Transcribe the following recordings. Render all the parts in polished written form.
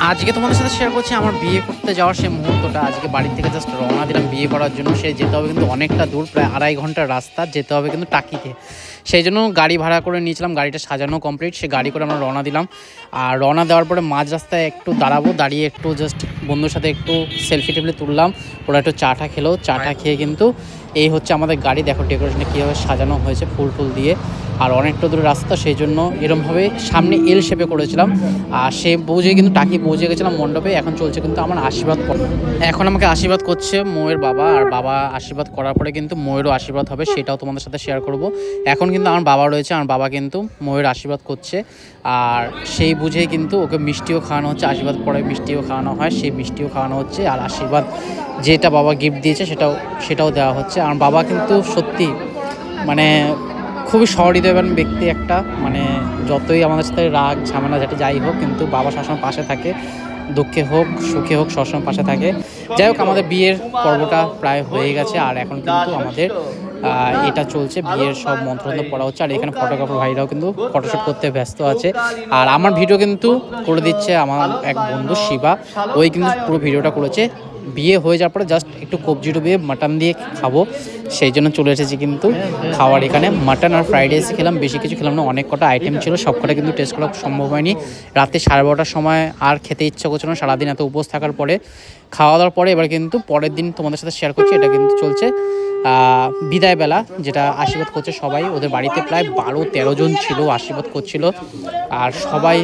আজকে তোমাদের সাথে শেয়ার করছি আমার বিয়ে করতে যাওয়ার সেই মুহূর্তটা। আজকে বাড়ি থেকে জাস্ট রওনা দিলাম বিয়ে করার জন্য। সে যেতে হবে কিন্তু অনেকটা দূর, প্রায় 2.5 ঘন্টার রাস্তা যেতে হবে কিন্তু টাকিতে। সেই জন্য গাড়ি ভাড়া করে নিয়েছিলাম, গাড়িটা সাজানো কমপ্লিট। সে গাড়ি করে আমরা রওনা দিলাম। আর রওনা দেওয়ার পরে মাঝ রাস্তায় একটু দাঁড়াবো, দাঁড়িয়ে একটু জাস্ট বন্ধুর সাথে একটু সেলফি টেবিলে তুললাম। ওরা একটু চাটা খেলো, চাটা খেয়ে কিন্তু এই হচ্ছে আমাদের গাড়ি। দেখো ডেকোরেশনে কীভাবে সাজানো হয়েছে ফুল টুল দিয়ে। আর অনেকটা দূর রাস্তা, সেই জন্য এরমভাবে সামনে এল শেপে করেছিলাম। আর সে বুঝে কিন্তু টাকি পৌঁছে গেছিলাম মণ্ডপে। এখন চলছে কিন্তু আমার আশীর্বাদ। এখন আমাকে আশীর্বাদ করছে ময়ের বাবা, আর বাবা আশীর্বাদ করার পরে কিন্তু ময়েরও আশীর্বাদ হবে, সেটাও তোমাদের সাথে শেয়ার করব। এখন কিন্তু আমার বাবা রয়েছে, আমার বাবা কিন্তু ময়ের আশীর্বাদ করছে। আর সেই বুঝেই কিন্তু ওকে মিষ্টিও খাওয়ানো হচ্ছে, আশীর্বাদ পরে মিষ্টিও খাওয়ানো হয়, সেই মিষ্টিও খাওয়ানো হচ্ছে। আর আশীর্বাদ যেটা বাবা গিফট দিয়েছে সেটাও দেওয়া হচ্ছে। আর বাবা কিন্তু সত্যি মানে খুবই সহৃদয়বান ব্যক্তি একটা, মানে যতই আমাদের সাথে রাগ ঝামেলা যেটা যাই হোক, কিন্তু বাবা সবসময় পাশে থাকে, দুঃখে হোক সুখে হোক সবসময় পাশে থাকে। যাই হোক, আমাদের বিয়ের পর্বটা প্রায় হয়ে গেছে। আর এখন কিন্তু আমাদের এটা চলছে, বিয়ের সব মন্ত্রণা পড়া হচ্ছে। আর এখানে ফটোগ্রাফার ভাইরাও কিন্তু ফটোশ্যুট করতে ব্যস্ত আছে। আর আমার ভিডিও কিন্তু করে দিচ্ছে আমার এক বন্ধু শিবা, ওই কিন্তু পুরো ভিডিওটা করেছে। বিয়ে হয়ে যাওয়ার পরে জাস্ট একটু কবজি ডুবিয়ে মাটন দিয়ে খাবো, সেই জন্য চলে এসেছি কিন্তু খাওয়ার এখানে। মাটন আর ফ্রাইড রাইস খেলাম, বেশি কিছু খেলাম না, অনেক কটা আইটেম ছিল, সব কটা কিন্তু টেস্ট করা সম্ভব হয়নি। রাতে 12:30টার সময় আর খেতে ইচ্ছা করছিল না, সারাদিন এত উপোস থাকার পরে। খাওয়া দাওয়ার পরে এবার কিন্তু পরের দিন তোমাদের সাথে শেয়ার করছি। এটা কিন্তু চলছে বিদায়বেলা, যেটা আশীর্বাদ করছে সবাই। ওদের বাড়িতে প্রায় 12-13 জন ছিল, আশীর্বাদ করছিল। আর সবাই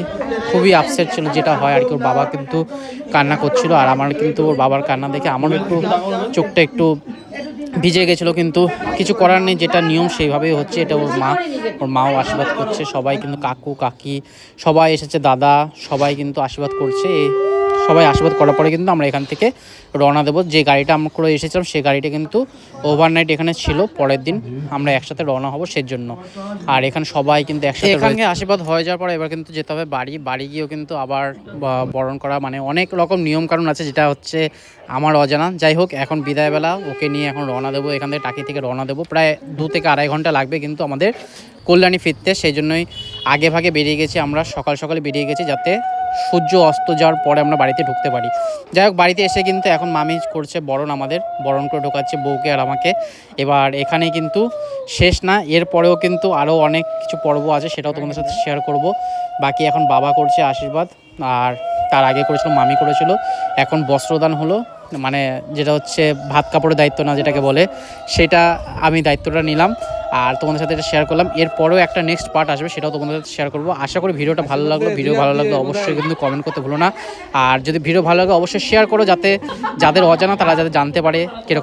খুবই আপসেট ছিল, যেটা হয় আর কি। ওর বাবা কিন্তু কান্না করছিল, আর আমার কিন্তু ওর বাবার কান্না দেখে আমারও একটু চোখটা একটু ভিজে গেছিলো, কিন্তু কিছু করার নেই, যেটা নিয়ম সেইভাবেই হচ্ছে। এটা ওর মাও আশীর্বাদ করছে, সবাই কিন্তু কাকু কাকি সবাই এসেছে, দাদা সবাই কিন্তু আশীর্বাদ করছে। সবাই আশীর্বাদ করার পরে কিন্তু আমরা এখান থেকে রওনা দেবো। যে গাড়িটা আমরা করে এসেছিলাম সেই গাড়িটা কিন্তু ওভারনাইট এখানে ছিল, পরের দিন আমরা একসাথে রওনা হবো সেই জন্য। আর এখানে সবাই কিন্তু একসাথে, এখানে আশীর্বাদ হয়ে যাওয়ার পরে এবার কিন্তু যেতে হবে বাড়ি গিয়েও কিন্তু আবার বরণ করা, মানে অনেক রকম নিয়ম কানুন আছে, যেটা হচ্ছে আমার অজানা। যাই হোক, এখন বিদায়বেলা ওকে নিয়ে এখন রওনা দেবো, এখান থেকে টাকি থেকে রওনা দেবো। প্রায় 2 থেকে 2.5 ঘন্টা লাগবে কিন্তু আমাদের কল্যাণী ফিরতে। সেই জন্যই আগে ভাগে বেরিয়ে গেছি আমরা, সকালে বেরিয়ে গেছি, যাতে সূর্য অস্ত যাওয়ার পরে আমরা বাড়িতে ঢুকতে পারি। যাই হোক, বাড়িতে এসে কিন্তু এখন মামি করছে আমাদের বরণ করে ঢোকাচ্ছে বউকে আর আমাকে। এবার এখানে কিন্তু শেষ না, এরপরেও কিন্তু আরও অনেক কিছু পর্ব আছে, সেটাও তোমাদের সাথে শেয়ার করব। বাকি এখন বাবা করছে আশীর্বাদ, আর তার আগে করেছিল মামি করেছিল। এখন বস্ত্রদান হলো, মানে যেটা হচ্ছে ভাত কাপড়ের দায়িত্ব না যেটাকে বলে, সেটা আমি দায়িত্বটা নিলাম। আর তোমাদের সাথে এটা শেয়ার করলাম। এরপরেও একটা নেক্সট পার্ট আসবে, সেটাও তোমাদের সাথে শেয়ার করবো। আশা করি ভিডিও ভালো লাগলো অবশ্যই কিন্তু কমেন্ট করতে ভুলো না। আর যদি ভিডিও ভালো লাগে অবশ্যই শেয়ার করো, যাতে যাদের অজানা তারা যাতে জানতে পারে কীরকম